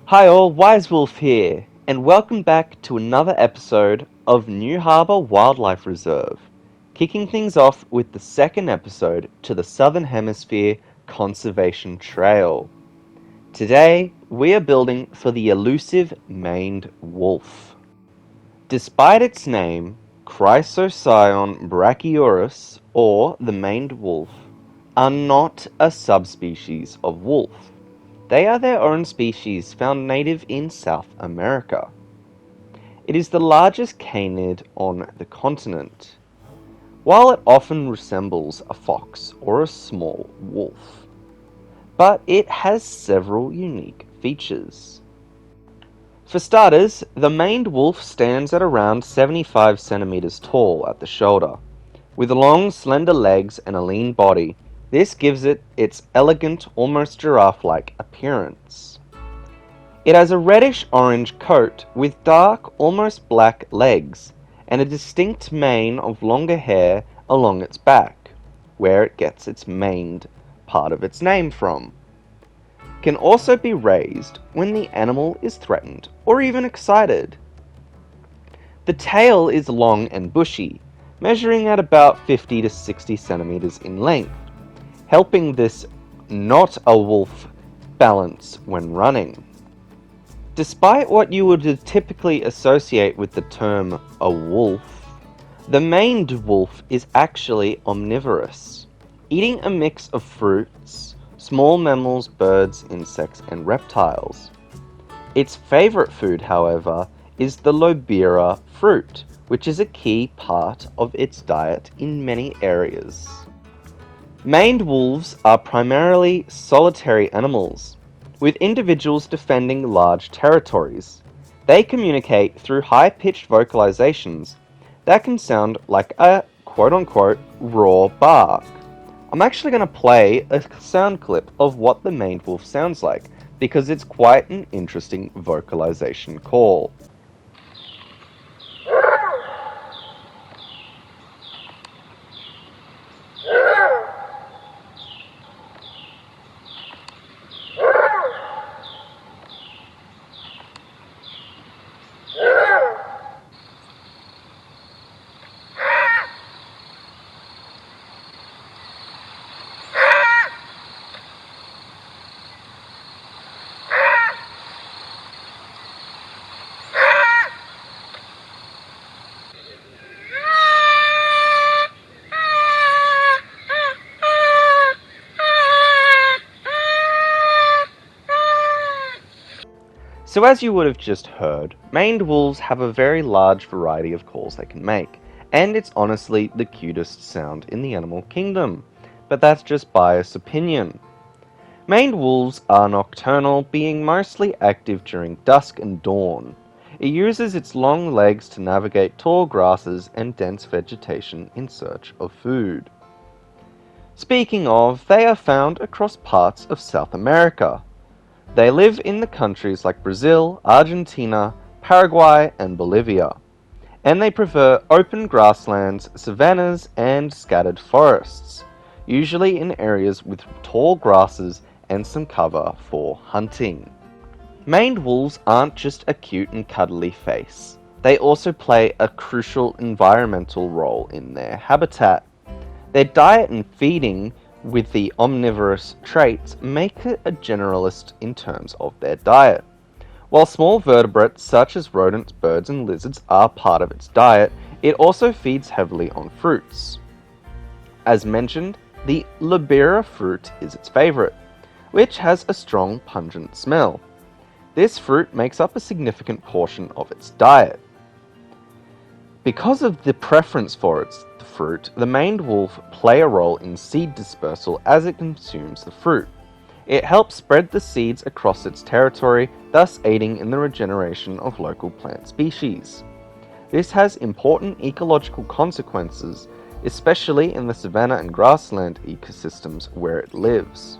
Hi all, Wise Wolf here, and welcome back to another episode of New Harbour Wildlife Reserve, kicking things off with the second episode to the Southern Hemisphere Conservation Trail. Today, we are building for the elusive maned wolf. Despite its name, Chrysocyon brachyurus, or the maned wolf, are not a subspecies of wolf. They are their own species found native in South America. It is the largest canid on the continent, while it often resembles a fox or a small wolf. But it has several unique features. For starters, the maned wolf stands at around 75 centimeters tall at the shoulder. With long, slender legs and a lean body, this gives it its elegant, almost giraffe-like appearance. It has a reddish-orange coat with dark, almost black legs, and a distinct mane of longer hair along its back, where it gets its maned part of its name from. Can also be raised when the animal is threatened or even excited. The tail is long and bushy, measuring at about 50 to 60 centimeters in length, helping this not a wolf balance when running. Despite what you would typically associate with the term a wolf, the maned wolf is actually omnivorous, eating a mix of fruits, small mammals, birds, insects, and reptiles. Its favorite food, however, is the lobera fruit, which is a key part of its diet in many areas. Maned wolves are primarily solitary animals, with individuals defending large territories. They communicate through high-pitched vocalizations that can sound like a quote-unquote raw bark. I'm actually going to play a sound clip of what the maned wolf sounds like, because it's quite an interesting vocalization call. So as you would have just heard, maned wolves have a very large variety of calls they can make, and it's honestly the cutest sound in the animal kingdom, but that's just biased opinion. Maned wolves are nocturnal, being mostly active during dusk and dawn. It uses its long legs to navigate tall grasses and dense vegetation in search of food. Speaking of, they are found across parts of South America. They live in the countries like Brazil, Argentina, Paraguay, and Bolivia, and they prefer open grasslands, savannas, and scattered forests, usually in areas with tall grasses and some cover for hunting. Maned wolves aren't just a cute and cuddly face. They also play a crucial environmental role in their habitat. Their diet and feeding with the omnivorous traits make it a generalist in terms of their diet. While small vertebrates such as rodents, birds, and lizards are part of its diet, it also feeds heavily on fruits. As mentioned, the lobera fruit is its favorite, which has a strong pungent smell. This fruit makes up a significant portion of its diet. Because of the preference for its fruit, the maned wolf play a role in seed dispersal as it consumes the fruit. It helps spread the seeds across its territory, thus aiding in the regeneration of local plant species. This has important ecological consequences, especially in the savanna and grassland ecosystems where it lives.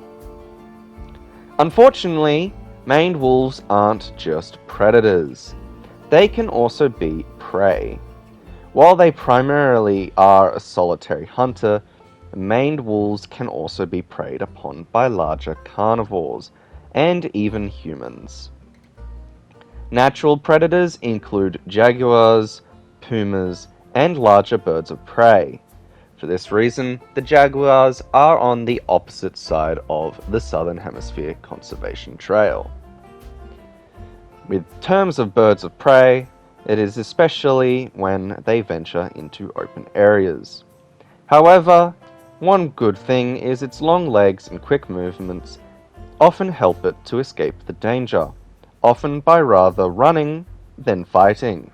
Unfortunately, maned wolves aren't just predators. They can also be prey. While they primarily are a solitary hunter, maned wolves can also be preyed upon by larger carnivores, and even humans. Natural predators include jaguars, pumas, and larger birds of prey. For this reason, the jaguars are on the opposite side of the Southern Hemisphere Conservation Trail. With terms of birds of prey, it is especially when they venture into open areas. However, one good thing is its long legs and quick movements often help it to escape the danger, often by rather running than fighting.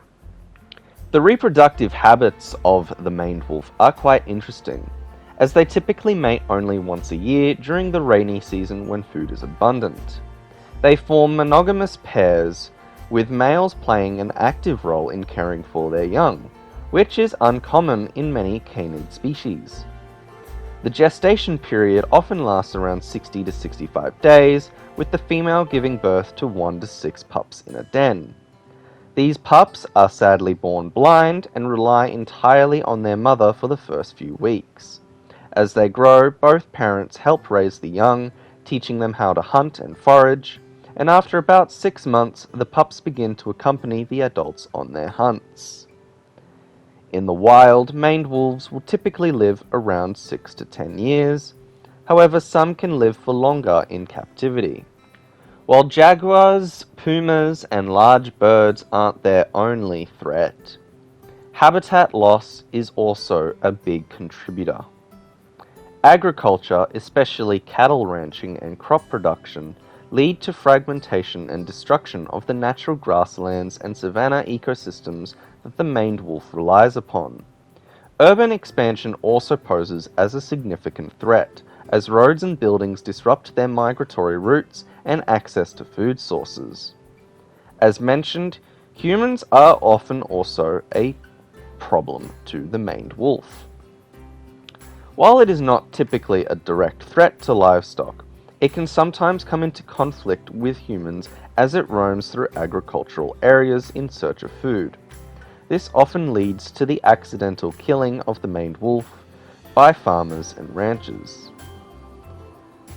The reproductive habits of the maned wolf are quite interesting, as they typically mate only once a year during the rainy season when food is abundant. They form monogamous pairs, with males playing an active role in caring for their young, which is uncommon in many canid species. The gestation period often lasts around 60 to 65 days, with the female giving birth to 1 to 6 pups in a den. These pups are sadly born blind and rely entirely on their mother for the first few weeks. As they grow, both parents help raise the young, teaching them how to hunt and forage, and after about 6 months, the pups begin to accompany the adults on their hunts. In the wild, maned wolves will typically live around 6 to 10 years. However, some can live for longer in captivity. While jaguars, pumas, and large birds aren't their only threat, habitat loss is also a big contributor. Agriculture, especially cattle ranching and crop production, lead to fragmentation and destruction of the natural grasslands and savanna ecosystems that the maned wolf relies upon. Urban expansion also poses as a significant threat, as roads and buildings disrupt their migratory routes and access to food sources. As mentioned, humans are often also a problem to the maned wolf. While it is not typically a direct threat to livestock, it can sometimes come into conflict with humans as it roams through agricultural areas in search of food. This often leads to the accidental killing of the maned wolf by farmers and ranchers.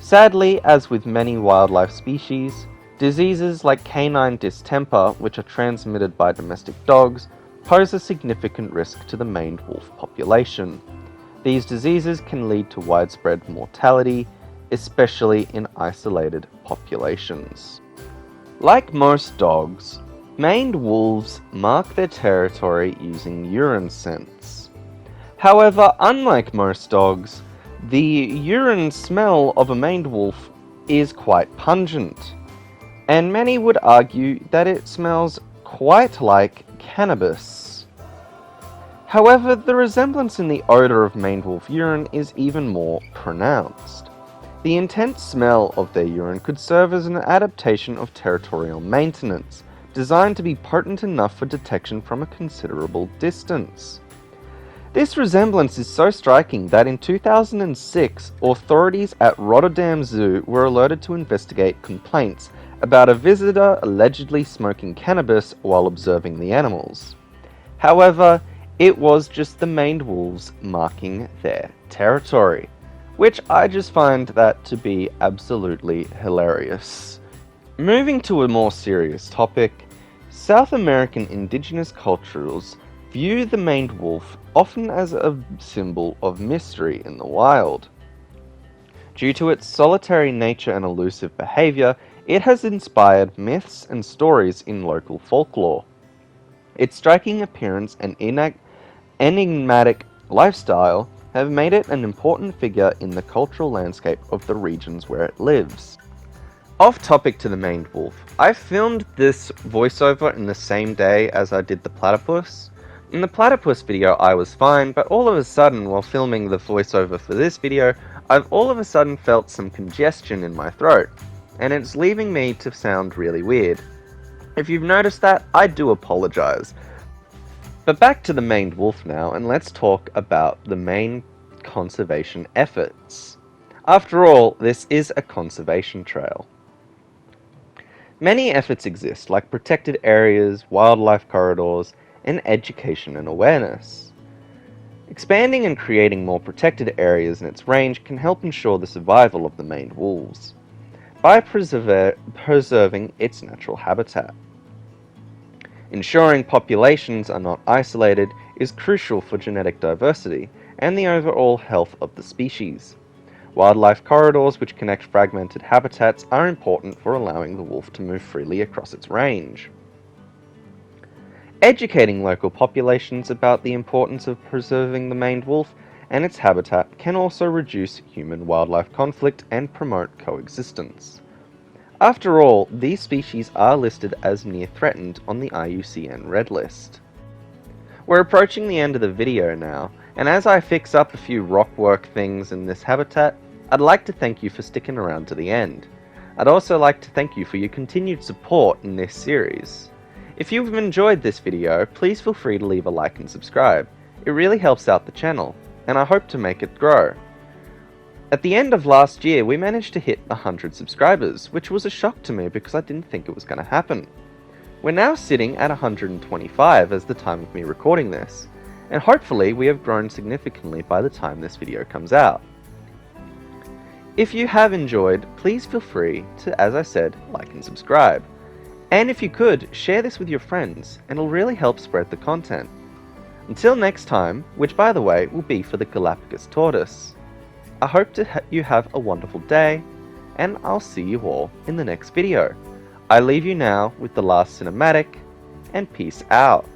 Sadly, as with many wildlife species, diseases like canine distemper, which are transmitted by domestic dogs, pose a significant risk to the maned wolf population. These diseases can lead to widespread mortality, especially in isolated populations. Like most dogs, maned wolves mark their territory using urine scents. However, unlike most dogs, the urine smell of a maned wolf is quite pungent, and many would argue that it smells quite like cannabis. However, the resemblance in the odor of maned wolf urine is even more pronounced. The intense smell of their urine could serve as an adaptation of territorial maintenance, designed to be potent enough for detection from a considerable distance. This resemblance is so striking that in 2006, authorities at Rotterdam Zoo were alerted to investigate complaints about a visitor allegedly smoking cannabis while observing the animals. However, it was just the maned wolves marking their territory, which I just find that to be absolutely hilarious. Moving to a more serious topic, South American indigenous cultures view the maned wolf often as a symbol of mystery in the wild. Due to its solitary nature and elusive behavior, it has inspired myths and stories in local folklore. Its striking appearance and enigmatic lifestyle have made it an important figure in the cultural landscape of the regions where it lives. Off topic to the maned wolf, I filmed this voiceover in the same day as I did the platypus. In the platypus video I was fine, but all of a sudden while filming the voiceover for this video, I've all of a sudden felt some congestion in my throat, and it's leaving me to sound really weird. If you've noticed that, I do apologize. But back to the maned wolf now, and let's talk about the main conservation efforts. After all, this is a conservation trail. Many efforts exist, like protected areas, wildlife corridors, and education and awareness. Expanding and creating more protected areas in its range can help ensure the survival of the maned wolves by preserving its natural habitat. Ensuring populations are not isolated is crucial for genetic diversity and the overall health of the species. Wildlife corridors which connect fragmented habitats are important for allowing the wolf to move freely across its range. Educating local populations about the importance of preserving the maned wolf and its habitat can also reduce human-wildlife conflict and promote coexistence. After all, these species are listed as near threatened on the IUCN Red List. We're approaching the end of the video now, and as I fix up a few rockwork things in this habitat, I'd like to thank you for sticking around to the end. I'd also like to thank you for your continued support in this series. If you've enjoyed this video, please feel free to leave a like and subscribe. It really helps out the channel, and I hope to make it grow. At the end of last year, we managed to hit 100 subscribers, which was a shock to me because I didn't think it was going to happen. We're now sitting at 125 as the time of me recording this, and hopefully we have grown significantly by the time this video comes out. If you have enjoyed, please feel free to, as I said, like and subscribe. And if you could, share this with your friends, and it'll really help spread the content. Until next time, which by the way will be for the Galapagos tortoise, I hope you have a wonderful day, and I'll see you all in the next video. I leave you now with the last cinematic, and peace out.